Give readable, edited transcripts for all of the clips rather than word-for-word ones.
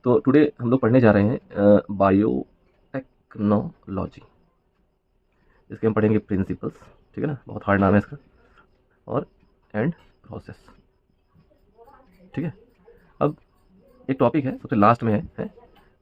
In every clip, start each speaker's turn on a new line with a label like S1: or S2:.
S1: तो टुडे हम लोग पढ़ने जा रहे हैं बायोटेक्नोलॉजी। इसके हम पढ़ेंगे प्रिंसिपल्स, ठीक है ना, बहुत हार्ड नाम है इसका, और एंड प्रोसेस, ठीक है। अब एक टॉपिक है सबसे लास्ट में है।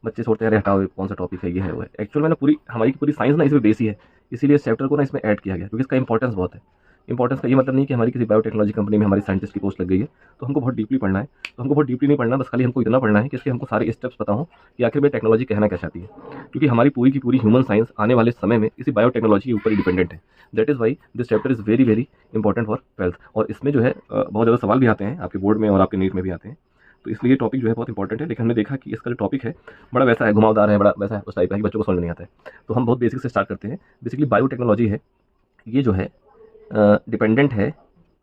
S1: बच्चे सोचते हैं अरे हटाओ कौन सा टॉपिक है, ये है वो है। एक्चुअल में ना हमारी पूरी साइंस ना इसमें बेसी है, इसीलिए इस चैप्टर को ना इसमें ऐड किया गया, क्योंकि इसका इंपॉर्टेंस बहुत है। इंपॉर्टेंस का ये मतलब नहीं कि हमारी किसी बायोटेक्नोलॉजी कंपनी में हमारी साइंटिस्ट की पोस्ट लग गई है तो हमको बहुत डीपली पढ़ना है। तो हमको बहुत डीपली नहीं पढ़ना, बस खाली हमको इतना पढ़ना है कि इसके हमको सारे स्टेप्स पता हो कि आखिर में टेक्नोलॉजी कहना क्या चाहती है, क्योंकि हमारी पूरी की पूरी ह्यूमन साइंस आने वाले समय में इसी बायोटेक्नोलॉजी के ऊपर ही डिपेंडेंट है। That is why this chapter is very very important for twelfth. और इसमें जो है बहुत ज़्यादा सवाल भी आते हैं, आपके बोर्ड में और आपके नीट में भी आते हैं। तो इसलिए टॉपिक जो है बहुत इंपॉर्टेंट है। लेकिन हमने देखा कि इसका जो टॉपिक है बड़ा वैसा है, घुमावदार है, बड़ा वैसा है, उस टाइप का कि बच्चों को समझ नहीं आता है। तो हम बहुत बेसिक से स्टार्ट करते हैं। बेसिकली बायोटेक्नोलॉजी है, ये जो है डिपेंडेंट है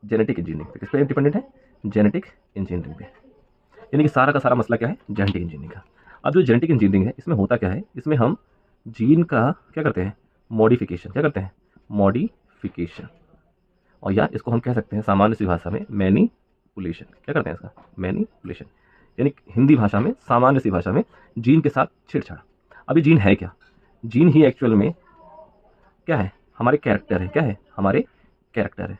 S1: जेनेटिक इंजीनियरिंग पे। किस पे डिपेंडेंट है? जेनेटिक इंजीनियरिंग पे। यानी कि सारा का सारा मसला क्या है? जेनेटिक इंजीनियरिंग का। अब जो जेनेटिक इंजीनियरिंग है इसमें होता क्या है, इसमें हम जीन का क्या करते हैं? मॉडिफिकेशन। क्या करते हैं? मॉडिफिकेशन। और या इसको हम कह सकते हैं सामान्य सी भाषा में मैनिपुलेशन। क्या करते हैं इसका? मैनिपुलेशन। यानी हिंदी भाषा में, सामान्य सी भाषा में, जीन के साथ छेड़छाड़। अभी जीन है क्या? जीन ही एक्चुअल में क्या है? हमारे कैरेक्टर है। क्या है? हमारे कैरेक्टर है।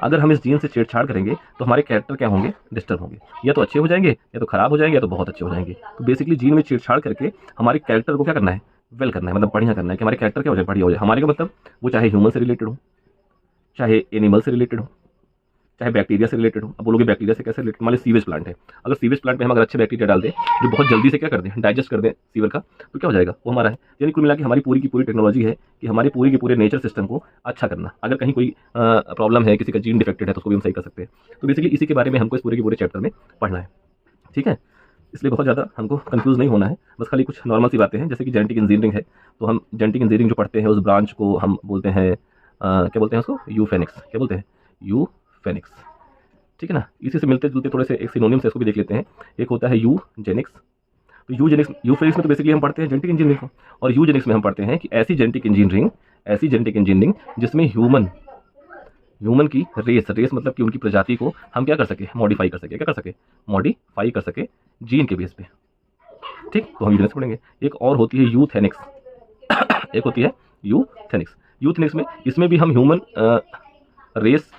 S1: अगर हम इस जीन से छेड़छाड़ करेंगे तो हमारे कैरेक्टर क्या होंगे? डिस्टर्ब होंगे। या तो अच्छे हो जाएंगे, या तो खराब हो जाएंगे, या तो बहुत अच्छे हो जाएंगे। तो बेसिकली जीन में छेड़छाड़ करके हमारे कैरेक्टर को क्या करना है? वेल करना है, मतलब बढ़िया करना है कि हमारे कैरेक्टर क्या हो जाए? बढ़िया हो जाए। हमारे का मतलब वो चाहे ह्यूमन से रिलेटेड हो, चाहे एनिमल से रिलेटेड हो, चाहे बैक्टीरिया से रिलेटेड हो। अब बोलोगे बैक्टीरिया से कैसे रिलेटेड? मान लीजिए सीवेज प्लांट है, अगर सीवेज प्लांट में हम अगर अच्छे बैक्टीरिया डाल दें जो बहुत जल्दी से क्या कर दें? डाइजेस्ट कर दें सीवर का, तो क्या हो जाएगा? वो हमारा है। यानी कुल मिला के हमारी पूरी की पूरी टेक्नोलॉजी है कि हमारे पूरे के पूरे नेचर सिस्टम को अच्छा करना। अगर कहीं कोई प्रॉब्लम है, किसी का जीन डिफेक्टेड है, तो उसको भी हम सही कर सकते हैं। तो बेसिकली इसी के बारे में हमको इस पूरे के पूरे चैप्टर में पढ़ना है, ठीक है। इसलिए बहुत ज़्यादा हमको कंफ्यूज नहीं होना है, बस खाली कुछ नॉर्मल सी बातें हैं। जैसे कि जेनेटिक इंजीनियरिंग है, तो हम जेनेटिक इंजीनियरिंग जो पढ़ते हैं उस ब्रांच को हम बोलते हैं क्या बोलते हैं उसको? यूफेनिक्स। क्या बोलते हैं? यूफेनिक्स, ठीक है ना। इसी से मिलते जुलते थोड़े से एक सिनोनिम्स है, इसको भी देख लेते हैं। एक होता है यूजेनिक्स। तो यूफेनिक्स में तो बेसिकली हम पढ़ते हैं जेनेटिक इंजीनियरिंग को, और यूजेनिक्स में हम पढ़ते हैं कि ऐसी जेनेटिक इंजीनियरिंग जिसमें ह्यूमन की रेस मतलब कि उनकी प्रजाति को हम क्या कर सके? मॉडिफाई कर सके। क्या कर सके? मॉडिफाई कर सके जीन के बेस पे, ठीक। तो हम यूजेनिक्स पढ़ेंगे। एक और होती है यूथेनिक्स। एक होती है यूथेनिक्स में, इसमें भी हम ह्यूमन रेस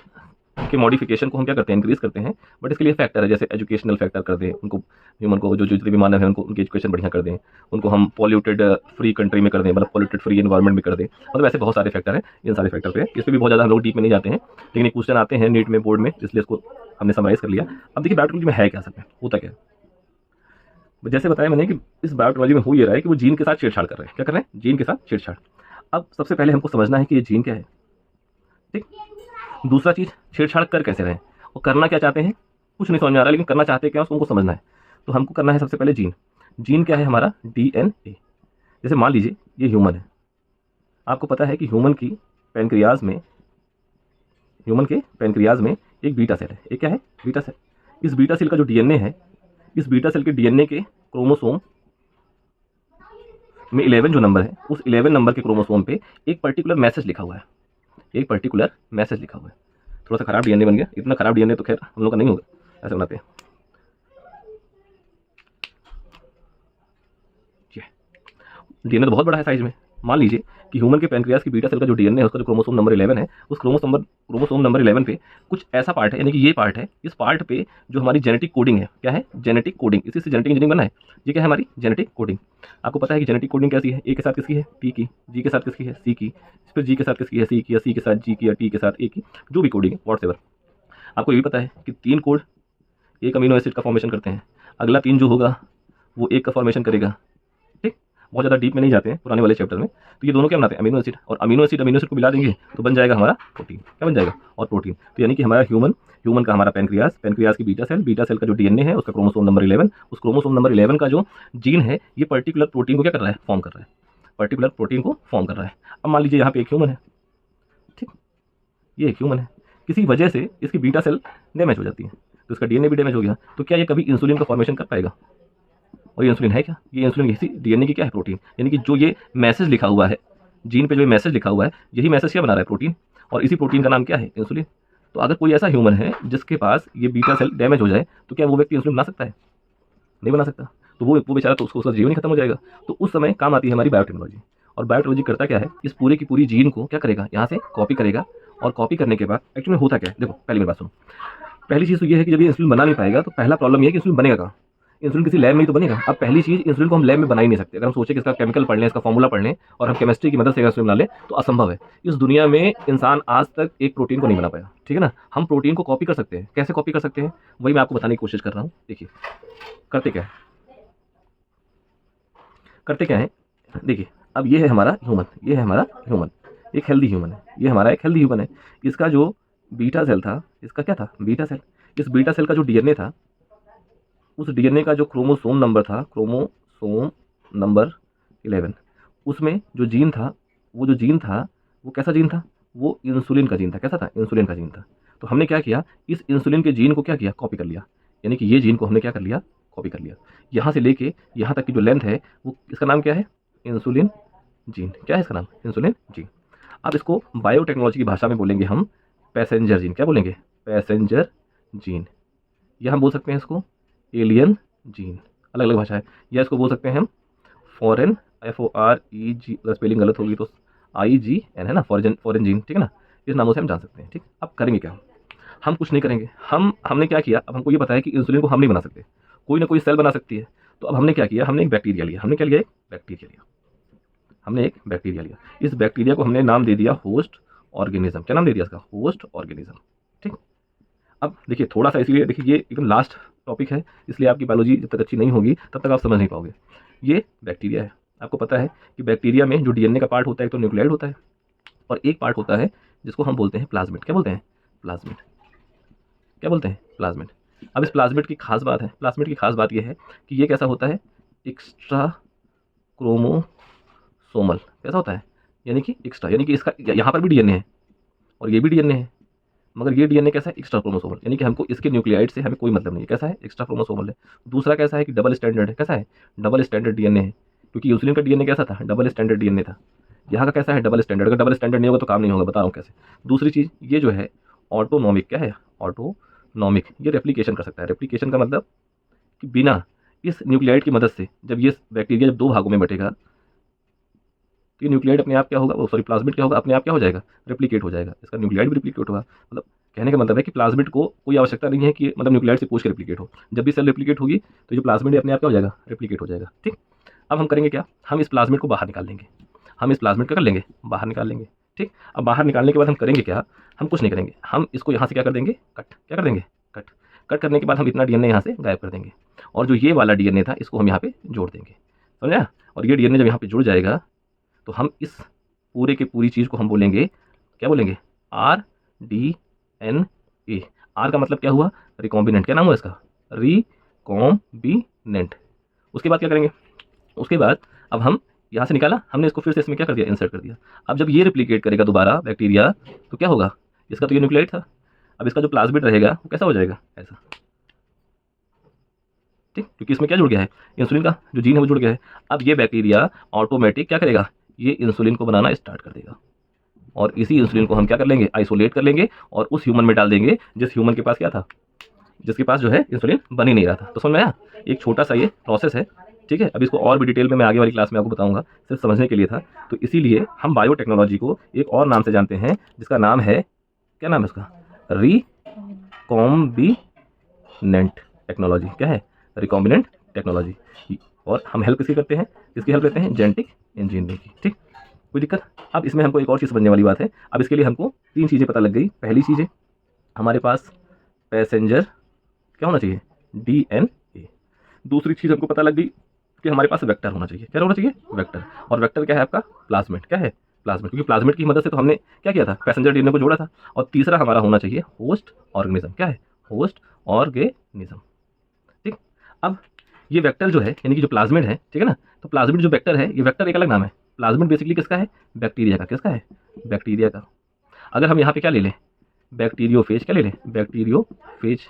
S1: के मॉडिफिकेशन को हम क्या करते हैं? इंक्रीज करते हैं। बट इसके लिए फैक्टर है, जैसे एजुकेशनल फैक्टर कर दें उनको, ह्यूमन को, जो जितने भी मानव हैं उनको उनकी एजुकेशन बढ़िया कर दें, उनको हम पॉल्यूटेड फ्री कंट्री में कर दें, मतलब पॉल्यूटेड फ्री एनवायरनमेंट में कर दें। मतलब ऐसे बहुत सारे फैक्टर हैं। इन सारे फैक्टर पे इस पर भी बहुत ज़्यादा हम लोग डीप में नहीं जाते हैं, लेकिन एक क्वेश्चन आते हैं नीट में, बोर्ड में, इसलिए इसको हमने समराइज कर लिया। अब देखिए बायोटेक्नोलॉजी में है क्या, असल में होता क्या है। जैसे बताया मैंने कि इस बायोटेक्नोलॉजी में हो ये रहा है कि वो जीन के साथ छेड़छाड़ कर रहे हैं। क्या कर रहे हैं? जीन के साथ छेड़छाड़। अब सबसे पहले हमको समझना है कि ये जीन क्या है, ठीक। दूसरा चीज़, छेड़छाड़ कर कैसे रहे हैं और करना क्या चाहते हैं? कुछ नहीं समझ में आ रहा, लेकिन करना चाहते क्या उसको हमको समझना है। तो हमको करना है सबसे पहले जीन क्या है? हमारा डीएनए। जैसे मान लीजिए ये ह्यूमन है, आपको पता है कि ह्यूमन के पैनक्रियाज में एक बीटा सेल है। एक क्या है? Beta cell. इस बीटा सेल का जो डीएनए है, इस बीटा सेल के डीएनए के क्रोमोसोम में 11 जो नंबर है, उस 11 नंबर के क्रोमोसोम पे एक पर्टिकुलर मैसेज लिखा हुआ है। थोड़ा सा खराब डीएनए बन गया। इतना खराब डीएनए तो खैर हम लोग का नहीं होगा, ऐसे बनाते हैं। डीएनए तो बहुत बड़ा है साइज में। मान लीजिए कि ह्यूमन के पैनक्रियाज की बीटा सेल का जो डीएनए है, उसका जो क्रोमोसोम नंबर 11 है, उस क्रोमोसोम नंबर 11 पे कुछ ऐसा पार्ट है, यानी कि ये पार्ट है, इस पार्ट पे जो हमारी जेनेटिक कोडिंग है। क्या है? Genetic coding. इसी से जेनेटिक इंजीनियरिंग बना है। ये क्या है? हमारी जेनेटिक कोडिंग। आपको पता है कि जेनेटिक कोडिंग कैसी है? ए के साथ किसकी है? टी की। जी के साथ किसकी है? सी की। फिर जी के साथ किसकी है? सी की। या सी के साथ जी की, या टी के साथ ए की। जो भी कोडिंग है, व्हाट्सएवर। आपको ये भी पता है कि 3 कोड एक अमीनो एसिड का फॉर्मेशन करते हैं। अगला 3 जो होगा वो एक का फॉर्मेशन करेगा, ठीक। बहुत ज़्यादा डीप में नहीं जाते हैं पुराने वाले चैप्टर में। तो ये दोनों क्या बनाते हैं? Amino acid. और अमीनो एसिड को मिला देंगे तो बन जाएगा हमारा प्रोटीन। क्या बन जाएगा? और प्रोटीन। तो यानी कि हमारा ह्यूमन का हमारा पैनक्रियाज की बीटा सेल का जो डीएनए है, उसका क्रोमोसोम नंबर 11, उस क्रोमोसोम नंबर 11 का जो जीन है, ये पर्टिकुलर प्रोटीन को क्या कर रहा है? फॉर्म कर रहा है। अब मान लीजिए यहाँ पे एक ह्यूमन है, ठीक। ये एक ह्यूमन है, किसी वजह से इसकी बीटा सेल डैमेज हो जाती है, तो इसका डीएनए भी डैमेज हो गया। तो क्या ये कभी इंसुलिन का फॉर्मेशन कर पाएगा? और ये इंसुलिन है क्या? ये इंसुलिन इसी डीएनए की क्या है? प्रोटीन। यानी कि जो ये मैसेज लिखा हुआ है जीन पे, जो ये मैसेज लिखा हुआ है, यही मैसेज क्या बना रहा है? प्रोटीन। और इसी प्रोटीन का नाम क्या है? इंसुलिन। तो अगर कोई ऐसा ह्यूमन है जिसके पास ये बीटा सेल डैमेज हो जाए, तो क्या वो व्यक्ति इंसुलिन बना सकता है? नहीं बना सकता। तो वो बेचारा तो उसका जीवन ही खत्म हो जाएगा। तो उस समय काम आती है हमारी बायोटेक्नोलॉजी। और बायोटेक्नोलॉजी करता क्या है, इस पूरे की पूरी जीन को क्या करेगा, यहाँ से कॉपी करेगा। और कॉपी करने के बाद एक्चुअली होता क्या है, देखो पहले मेरी बात सुनो। पहली चीज़ तो ये है कि जब ये इंसुलिन बना नहीं पाएगा तो पहला प्रॉब्लम ये है कि इंसुलिन बनेगा कहाँ। इंसुलिन किसी लैब में ही तो बनेगा। अब पहली चीज़, इंसुलिन को हम लैब में बना ही नहीं सकते। अगर हम सोचे कि इसका केमिकल पढ़ लें, इसका फॉर्मूला पढ़ लें और हम केमिस्ट्री की मदद से इंसुलिन बना लें तो असंभव है। इस दुनिया में इंसान आज तक एक प्रोटीन को नहीं बना पाया, ठीक है ना। हम प्रोटीन को कॉपी कर सकते हैं। कैसे कॉपी कर सकते हैं, वही मैं आपको बताने की कोशिश कर रहा हूँ। देखिए करते क्या है, करते क्या है, देखिए अब ये है हमारा ह्यूमन, ये है हमारा ह्यूमन, एक हेल्दी ह्यूमन है। ये हमारा एक हेल्दी ह्यूमन है। इसका जो बीटा सेल था, इसका क्या था, बीटा सेल। इस बीटा सेल का जो डीएनए था, उस डीएनए का जो क्रोमोसोम नंबर था, क्रोमोसोम नंबर 11, उसमें जो जीन था, वो जो जीन था वो कैसा जीन था, वो इंसुलिन का जीन था। कैसा था, इंसुलिन का जीन था। तो हमने क्या किया, इस इंसुलिन के जीन को क्या किया, कॉपी कर लिया। यानी कि ये जीन को हमने क्या कर लिया, कॉपी कर लिया। यहाँ से लेके यहाँ तक की जो लेंथ है, वो इसका नाम क्या है, इंसुलिन जीन। क्या है इसका नाम, इंसुलिन जीन। अब इसको बायोटेक्नोलॉजी की भाषा में बोलेंगे हम पैसेंजर जीन। क्या बोलेंगे, पैसेंजर जीन। या हम बोल सकते हैं इसको एलियन जीन, अलग अलग भाषा है। या इसको बोल सकते हैं हम फॉरेन, FOREG, अगर स्पेलिंग गलत होगी तो IGN है ना, फॉरेन जीन, ठीक है ना। इस नामों से हम जान सकते हैं, ठीक। अब करेंगे क्या, हम कुछ नहीं करेंगे। हमने क्या किया, अब हमको ये पता है कि इंसुलिन को हम नहीं बना सकते, कोई ना कोई सेल बना सकती है। तो अब हमने क्या किया, हमने एक बैक्टीरिया लिया। हमने क्या लिया, एक बैक्टीरिया लिया। हमने एक बैक्टीरिया लिया। इस बैक्टीरिया को हमने नाम दे दिया होस्ट ऑर्गेनिज्म। क्या नाम दे दिया इसका, होस्ट ऑर्गेनिज्म, ठीक। अब देखिए थोड़ा सा, इसलिए देखिए ये एकदम लास्ट टॉपिक है, इसलिए आपकी बायोलॉजी जब तक अच्छी नहीं होगी तब तक आप समझ नहीं पाओगे। ये बैक्टीरिया है। आपको पता है कि बैक्टीरिया में जो डीएनए का पार्ट होता है, एक तो न्यूक्लियाइड होता है और एक पार्ट होता है जिसको हम बोलते हैं प्लाज्मिड। क्या बोलते हैं, प्लाज्मिड। क्या बोलते हैं, प्लाज्मिड। अब इस प्लाज्मिड की खास बात है, प्लाज्मिड की खास बात यह है कि ये कैसा होता है, एक्स्ट्रा क्रोमोसोमल। कैसा होता है, यानी कि एक्स्ट्रा, यानी कि इसका यहाँ पर भी डीएनए है और ये भी डीएनए है, मगर ये डीएनए कैसा है, एक्स्ट्रा क्रोमोसोमल। यानी कि हमको इसके न्यूक्लियाइड से हमें कोई मतलब नहीं है। कैसा है, एक्स्ट्रा क्रोमोसोमल है। दूसरा कैसा है कि डबल स्टैंडर्ड है। कैसा है, डबल स्टैंडर्ड डीएनए है। क्योंकि इंसुलिन का डीएनए कैसा था, डबल स्टैंडर्ड डीएनए था। यहाँ का कैसा है, डबल स्टैंडर्ड। अगर डबल स्टैंडर्ड नहीं होगा तो काम नहीं होगा, बता रहा हूँ कैसे। दूसरी चीज़ ये जो है ऑटोनॉमिक। क्या है, ऑटोनॉमिक। ये रेप्लिकेशन कर सकता है। रेप्लिकेशन का मतलब कि बिना इस न्यूक्लियाइड की मदद से, जब ये बैक्टीरिया जब दो भागों में बटेगा तो ये न्यूक्लियाइड अपने आप क्या होगा, सॉरी प्लाज्मिड क्या होगा, अपने आप क्या हो जाएगा, रेप्लिकेट हो जाएगा। इसका न्यूक्लियाइड भी रेप्लिकेट होगा। मतलब कहने का मतलब है कि प्लाज्मिड को कोई आवश्यकता नहीं है कि मतलब न्यूक्लियाइड से पूछ के रेप्लिकेट हो। जब भी सेल रेप्लिकेट होगी तो जो प्लाज्मिड है अपने आप क्या हो जाएगा, रेप्लिकेट हो जाएगा, ठीक। अब हम करेंगे क्या, हम इस प्लाज्मिड को बाहर निकाल लेंगे। हम इस प्लाज्मिड को कर लेंगे, बाहर निकाल लेंगे, ठीक। अब बाहर निकालने के बाद हम करेंगे क्या, हम कुछ नहीं करेंगे। हम इसको यहाँ से क्या कर देंगे, कट। क्या कर देंगे, कट। कट करने के बाद हम इतना डीएनए यहाँ से गायब कर देंगे और जो ये वाला डीएनए था इसको हम यहाँ पे जोड़ देंगे, समझा। और ये डीएनए जब यहाँ पे जुड़ जाएगा तो हम इस पूरे के पूरी चीज़ को हम बोलेंगे, क्या बोलेंगे, RDNA। आर का मतलब क्या हुआ, रिकॉम्बिनेंट। क्या नाम हुआ इसका, रिकॉम्बिनेंट। उसके बाद क्या करेंगे, उसके बाद अब हम यहाँ से निकाला हमने, इसको फिर से इसमें क्या कर दिया, इंसर्ट कर दिया। अब जब ये रिप्लिकेट करेगा दोबारा बैक्टीरिया तो क्या होगा, इसका तो ये न्यूक्लियाइड था, अब इसका जो प्लाज्मिड रहेगा वो कैसा हो जाएगा, ऐसा, ठीक। क्योंकि इसमें क्या जुड़ गया है, इंसुलिन का जो जीन है वो जुड़ गया है। अब ये बैक्टीरिया ऑटोमेटिक क्या करेगा, ये इंसुलिन को बनाना स्टार्ट कर देगा और इसी इंसुलिन को हम क्या कर लेंगे, आइसोलेट कर लेंगे और उस ह्यूमन में डाल देंगे जिस ह्यूमन के पास क्या था, जिसके पास जो है इंसुलिन बन ही नहीं रहा था। तो समझ में आया, एक छोटा सा ये प्रोसेस है, ठीक है। अब इसको और भी डिटेल में मैं आगे वाली क्लास में आपको बताऊंगा, सिर्फ समझने के लिए था। तो इसीलिए हम बायोटेक्नोलॉजी को एक और नाम से जानते हैं जिसका नाम है, क्या नाम है उसका, रिकॉम्बिनेंट टेक्नोलॉजी। क्या है, रिकॉम्बिनेंट टेक्नोलॉजी। और हम हेल्प किसकी करते हैं, किसकी हेल्प लेते हैं, जेनेटिक इंजीनियरिंग की, ठीक। कोई दिक्कत। अब इसमें हमको एक और चीज़ समझने वाली बात है। अब इसके लिए हमको 3 चीज़ें पता लग गई। पहली चीज़ है हमारे पास पैसेंजर क्या होना चाहिए, DNA। दूसरी चीज़ हमको पता लग गई कि हमारे पास वेक्टर होना चाहिए। क्या होना चाहिए, वेक्टर। और वेक्टर क्या है आपका, प्लाज्मिड। क्या है, प्लाज्मिड। क्योंकि प्लाज्मिड की मदद से तो हमने क्या किया था, पैसेंजर डीएनए को जोड़ा था। और तीसरा हमारा होना चाहिए होस्ट ऑर्गेनिज्म। क्या है, होस्ट ऑर्गेनिज्म, ठीक। अब ये वेक्टर जो है, यानी कि जो प्लाज्मिड है, ठीक है ना, तो प्लाज्मिड जो वेक्टर है, ये वेक्टर एक अलग नाम है। प्लाज्मिड बेसिकली किसका है, बैक्टीरिया का। किसका है, बैक्टीरिया का। अगर हम यहाँ पे क्या ले लें, बैक्टीरियोफेज। क्या ले लें, बैक्टीरियोफेज।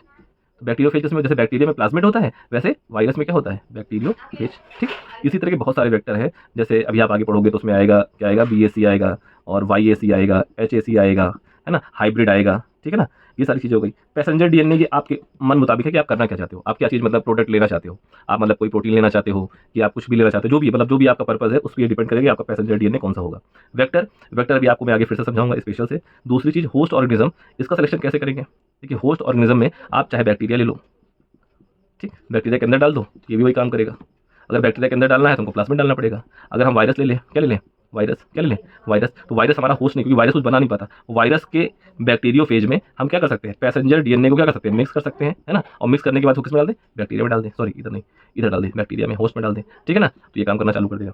S1: बैक्टीरियोफेज इसमें जैसे बैक्टीरिया में प्लाज्मिड होता है, वैसे वायरस में क्या होता है, बैक्टीरियोफेज, ठीक। इसी तरह के बहुत सारे वेक्टर हैं। जैसे अभी आप आगे पढ़ोगे तो उसमें आएगा, क्या आएगा, BAC आएगा और YAC आएगा, HAC आएगा, है ना, हाइब्रिड आएगा, ठीक है ना। ये सारी चीज़ें हो गई। पैसेंजर डीएनए ये आपके मन मुताबिक है कि आप करना क्या चाहते हो, आप क्या चीज़ मतलब प्रोडक्ट लेना चाहते हो, आप मतलब कोई प्रोटीन लेना चाहते हो कि आप कुछ भी लेना चाहते हो, जो भी मतलब जो भी आपका पर्पज़ है उस पर डिपेंड करेगा आपका पैसेंजर डीएनए कौन सा होगा। वेक्टर, वेक्टर भी आपको मैं आगे फिर से समझाऊंगा स्पेशल से। दूसरी चीज़ होस्ट ऑर्गेनिज्म, इसका सिलेक्शन कैसे करेंगे? देखिए होस्ट ऑर्गेनिज्म में आप चाहे बैक्टीरिया ले लो, ठीक, बैक्टीरिया के अंदर डाल दो, ये भी वही काम करेगा। अगर बैक्टीरिया के अंदर डालना है तो हमको प्लाज्मिड डालना पड़ेगा। अगर हम वायरस ले लें, क्या ले लें? वायरस, क्या ले लें? वायरस। तो वायरस हमारा होस्ट नहीं, क्योंकि वायरस कुछ बना नहीं पाता। वायरस के बैक्टीरियो फेज में हम क्या कर सकते हैं? पैसेंजर डीएनए को क्या कर सकते हैं? मिक्स कर सकते हैं, है ना। और मिक्स करने के बाद वो किस में डाल दें? बैक्टीरिया में डाल दें, सॉरी इधर नहीं, इधर डाल दें, बैक्टीरिया में, होस्ट में डाल दें, ठीक है ना। तो ये काम करना चालू कर देगा।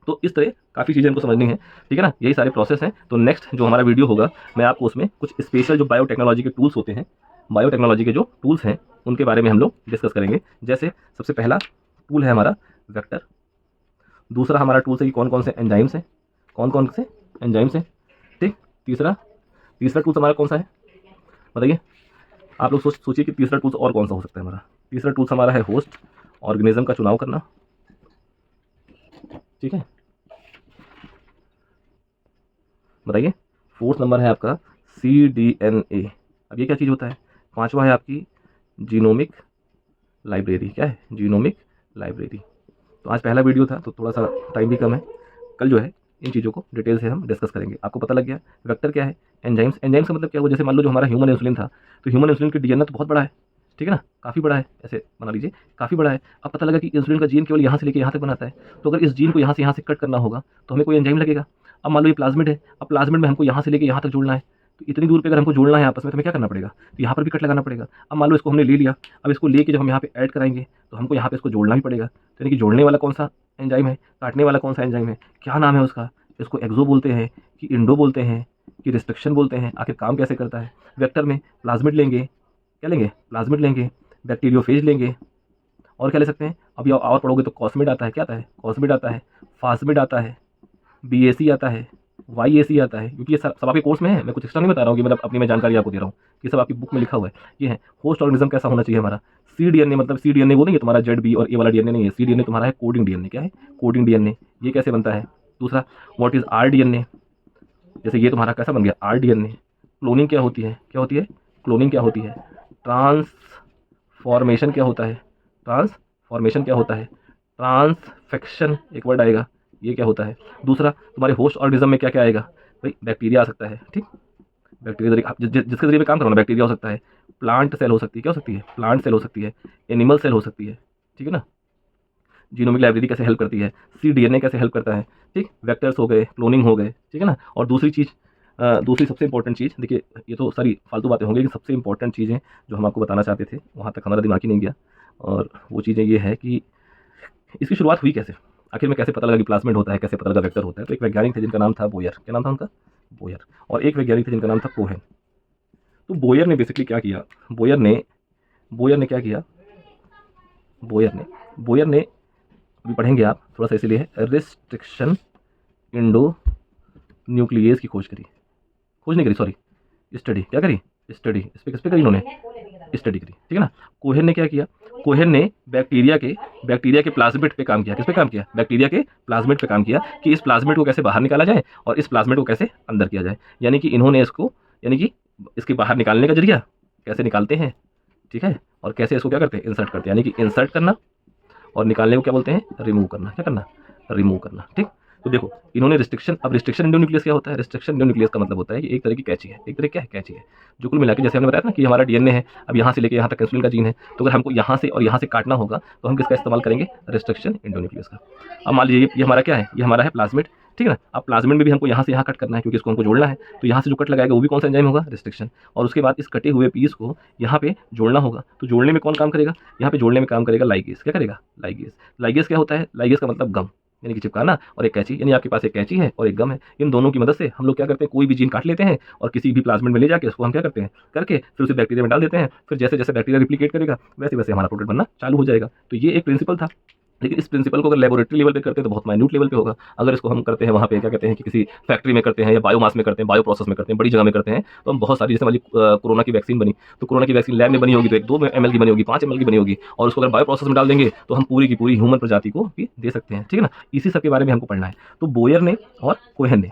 S1: तो इस तरह काफ़ी चीज़ें हमको समझनी है, ठीक है ना। यही सारे प्रोसेस हैं। तो नेक्स्ट जो हमारा वीडियो होगा, मैं आपको उसमें कुछ स्पेशल जो बायोटेक्नोलॉजी के टूल्स होते हैं, बायोटेक्नोलॉजी के जो टूल्स हैं उनके बारे में हम लोग डिस्कस करेंगे। जैसे सबसे पहला टूल है हमारा वेक्टर, दूसरा हमारा टूल्स है कि कौन कौन से एंजाइम्स हैं, कौन कौन से एंजाइम्स हैं, ठीक। तीसरा टूल्स हमारा कौन सा है बताइए आप लोग, सोचिए कि तीसरा टूल्स और कौन सा हो सकता है हमारा। तीसरा टूल्स हमारा है होस्ट ऑर्गेनिज्म का चुनाव करना, ठीक है। बताइए फोर्थ नंबर है आपका cDNA। अब ये क्या चीज़ होता है? पांचवा है आपकी जीनोमिक लाइब्रेरी। क्या है? Genomic library. तो आज पहला वीडियो था तो थोड़ा सा टाइम भी कम है, कल जो है इन चीज़ों को डिटेल से हम डिस्कस करेंगे। आपको पता लग गया वेक्टर क्या है, एंजाइम्स, एंजाइम्स का मतलब क्या हुआ? जैसे मान लो जो हमारा ह्यूमन इंसुलिन था, तो ह्यूमन इंसुलिन का डीएनए तो बहुत बड़ा है, ठीक है ना, काफ़ी बड़ा है, ऐसे बना लीजिए काफ़ी बड़ा है। अब पता लगा कि इंसुलिन का जीन केवल यहाँ से लेकर यहाँ तक बनाता है, तो अगर इस जीन को यहाँ से कट करना होगा तो हमें कोई एंजाइम लगेगा। अब मान लो ये प्लाज्मिड है, अब प्लाज्मिड में हमको यहाँ से लेकर यहाँ तक जोड़ना है, तो इतनी दूर पे अगर हमको जोड़ना है आपस में तो हमें क्या करना पड़ेगा? तो यहाँ पर भी कट लगाना पड़ेगा। अब मान लो इसको हमने ले लिया, अब इसको लेके जब हम यहाँ पे ऐड कराएंगे तो हमको यहाँ पे इसको जोड़ना भी पड़ेगा। तो यानी कि जोड़ने वाला कौन सा एंजाइम है, काटने वाला कौन सा एंजाइम है, क्या नाम है उसका? इसको एक्सो बोलते हैं कि इंडो बोलते हैं कि रिस्ट्रिक्शन बोलते हैं, आखिर काम कैसे करता है? वेक्टर में प्लाज्मिड लेंगे, क्या लेंगे? प्लाज्मिड लेंगे, बैक्टीरियोफेज लेंगे, और क्या ले सकते हैं? अभी और पढ़ोगे तो कॉस्मिड आता है, क्या आता है? कॉस्मिड आता है, फास्मिड आता है, बीएसी आता है, वाईएसी आता है, क्योंकि ये सब आपके कोर्स में है, मैं कुछ एक्स्ट्रा नहीं बता रहा हूँ कि मतलब अपनी मैं जानकारी आपको दे रहा हूँ, ये सब आपकी बुक में लिखा हुआ है। ये है होस्ट ऑर्गेनिज्म कैसा होना चाहिए हमारा। cDNA, मतलब cDNA वो नहीं है तुम्हारा ZB और ए वाला डीएनए नहीं है, cDNA तुम्हारा है कोडिंग डीएनए। क्या है? Coding DNA. ये कैसे बनता है? दूसरा व्हाट इज rDNA, जैसे ये तुम्हारा कैसा बन गया rDNA। क्लोनिंग क्या होती है? क्या होती है? क्लोनिंग क्या होती है? ट्रांसफॉर्मेशन क्या होता है? ट्रांसफॉर्मेशन क्या होता है? ट्रांसफेक्शन एक वर्ड आएगा, ये क्या होता है? दूसरा तुम्हारे होस्ट ऑर्गेनिज्म में क्या क्या आएगा? भाई बैक्टीरिया आ सकता है, ठीक, बैक्टीरिया जिसके जरिए काम करना, बैक्टीरिया हो सकता है, प्लांट सेल हो सकती है, क्या हो सकती है? प्लांट सेल हो सकती है, एनिमल सेल हो सकती है, ठीक है ना। जीनोमिक लाइब्रेरी कैसे हेल्प करती है, cDNA कैसे हेल्प करता है, ठीक, वेक्टर्स हो गए, क्लोनिंग हो गए, ठीक है ना। और दूसरी चीज़, दूसरी सबसे इंपॉर्टेंट चीज़, देखिए ये तो सारी फालतू बातें होंगी, लेकिन सबसे इंपॉर्टेंट चीज़ें जो हम आपको बताना चाहते थे वहाँ तक हमारा दिमाग ही नहीं गया। और वो चीज़ें ये है कि इसकी शुरुआत हुई कैसे, आखिर में कैसे पता लगा कि प्लाज्मिड होता है, कैसे पता लगा वेक्टर होता है। तो एक वैज्ञानिक थे जिनका नाम था बोयर, क्या नाम था उनका? बोयर। और एक वैज्ञानिक थे जिनका नाम था कोहेन। तो बोयर ने बेसिकली क्या किया, बोयर ने क्या किया, बोयर ने अभी पढ़ेंगे आप थोड़ा सा, इसीलिए रिस्ट्रिक्शन इंडो न्यूक्लियस की खोज नहीं करी, सॉरी, स्टडी, क्या करी? स्टडी, इस पे किस पे करी इन्होंने? स्टडी करी, ठीक है ना। कोहेन ने क्या किया? कोहेन ने बैक्टीरिया के प्लाज्मिड पे काम किया। किस पे काम किया? बैक्टीरिया के प्लाज्मिड पे काम किया कि इस प्लाज्मिड को कैसे बाहर निकाला जाए और इस प्लाज्मिड को कैसे अंदर किया जाए। यानी कि इन्होंने इसको, यानी कि इसके बाहर निकालने का जरिया कैसे निकालते हैं, ठीक है, और कैसे इसको क्या करते हैं? इंसर्ट करते हैं। यानी कि इंसर्ट करना और निकालने को क्या बोलते हैं? रिमूव करना। क्या करना? रिमूव करना, ठीक। तो देखो इन्होंने रिस्ट्रिक्शन, अब रिस्ट्रिक्शन इंडोन्यूक्लियस क्या होता है? रिस्ट्रिक्शन इंडोन्यूक्लियस का मतलब होता है कि एक तरह की कैची है, एक तरह क्या है? कैची है, जो कुल मिला के, जैसे हमने बताया था ना कि हमारा डीएनए है, अब यहाँ से लेके यहाँ तक इंसुलिन का जीन है, तो अगर हमको यहाँ से और यहाँ से काटना होगा तो हम किसका इस्तेमाल करेंगे? रिस्ट्रिक्शन इंडोन्यूक्लियस का। अब मान लीजिए ये हमारा क्या है? ये हमारा है प्लाज्मिड, ठीक है ना। अब प्लाज्मिड में भी हमको यहाँ से यहाँ कट करना है क्योंकि इसको हमको जोड़ना है, तो यहाँ से जो कट लगाएगा वो भी कौन सा एंजाइम होगा? रिस्ट्रिक्शन। और उसके बाद इस कटे हुए पीस को यहाँ पे जोड़ना होगा, तो जोड़ने में कौन काम करेगा? यहाँ पे जोड़ने में काम करेगा लाइगेज। क्या करेगा? लाइगेज। लाइगेज क्या होता है? लाइगेज का मतलब गम, यानी कि चिपकाना, और एक कैंची, यानी आपके पास एक कैंची है और एक गम है। इन दोनों की मदद से हम लोग क्या करते हैं? कोई भी जीन काट लेते हैं और किसी भी प्लाज्मिड में ले जाके उसको हम क्या करते हैं? करके फिर उसे बैक्टीरिया में डाल देते हैं। फिर जैसे जैसे बैक्टीरिया रिप्लिकेट करेगा वैसे वैसे हमारा प्रोडक्ट बनना चालू हो जाएगा। तो ये एक प्रिंसिपल था, लेकिन इस प्रिंसिपल को अगर लेबोरेटरी लेवल पे करते हैं तो बहुत माइन्यूट लेवल पे होगा। अगर इसको हम करते हैं वहाँ पे क्या कहते हैं कि किसी फैक्ट्री में करते हैं या बायोमास में करते हैं, बायो प्रोसेस में करते हैं, बड़ी जगह में करते हैं, तो हम बहुत सारी, जैसे हमारी कोरोना की वैक्सीन बनी, तो कोरोना की वैक्सीन लैब में बनी होगी तो एक 2 ml की बनी होगी, 5 ml की बनी होगी, और उसको अगर बायो प्रोसेस में डाल देंगे तो हम पूरी की पूरी ह्यूमन प्रजाति को भी दे सकते हैं, ठीक है ना। इसी सब के बारे में हमको पढ़ना है। तो बोयर ने और कोहेन ने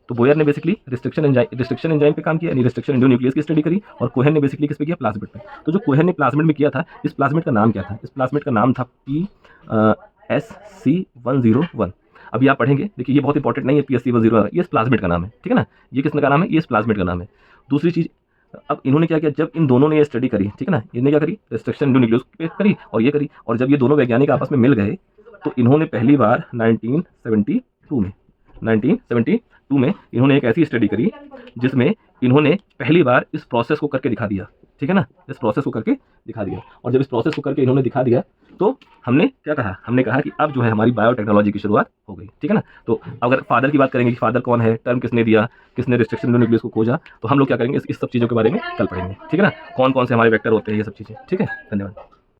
S1: तो बोयर ने बेसिकली रिस्ट्रिक्शन एंजाइम पे काम किया, यानी रिस्ट्रिक्शन एंडोन्यूक्लियस की स्टडी करी, और कोहेन ने बेसिकली किस पे किया, प्लाज्मिड पे। तो जो कोहेन ने प्लाज्मिड में किया था, इस प्लाज्मिड का नाम क्या था, इस प्लाज्मिड का नाम था PSC101। अभी आप पढ़ेंगे, देखिए ये बहुत इंपॉर्टेंट नहीं है PSC101, ये इस प्लाज्मिड का नाम है, ठीक है ना, ये किसने का नाम है, ये इस प्लाज्मिड का नाम है। दूसरी चीज, अब इन्होंने क्या किया, जब इन दोनों ने ये स्टडी करी, ठीक है ना, इन्होंने क्या करी, रिस्ट्रिक्शन एंडोन्यूक्लियस पे करी और ये करी, और जब ये दोनों वैज्ञानिक आपस में मिल गए तो इन्होंने पहली बार 1972 में इन्होंने एक ऐसी स्टडी करी जिसमें इन्होंने पहली बार इस प्रोसेस को करके दिखा दिया, ठीक है ना, इस प्रोसेस को करके दिखा दिया। और जब इस प्रोसेस को करके इन्होंने दिखा दिया तो हमने क्या कहा, हमने कहा कि अब जो है हमारी बायोटेक्नोलॉजी की शुरुआत हो गई, ठीक है ना। तो अगर फादर की बात करेंगे कि फादर कौन है, टर्म किसने दिया, किसने रिस्ट्रिक्शन एंडोन्यूक्लियस को खोजा, तो हम लोग क्या करेंगे, इस सब चीज़ों के बारे में कल पढ़ेंगे, ठीक है ना, कौन कौन से हमारे वेक्टर होते हैं, ये सब चीज़ें, ठीक है। धन्यवाद।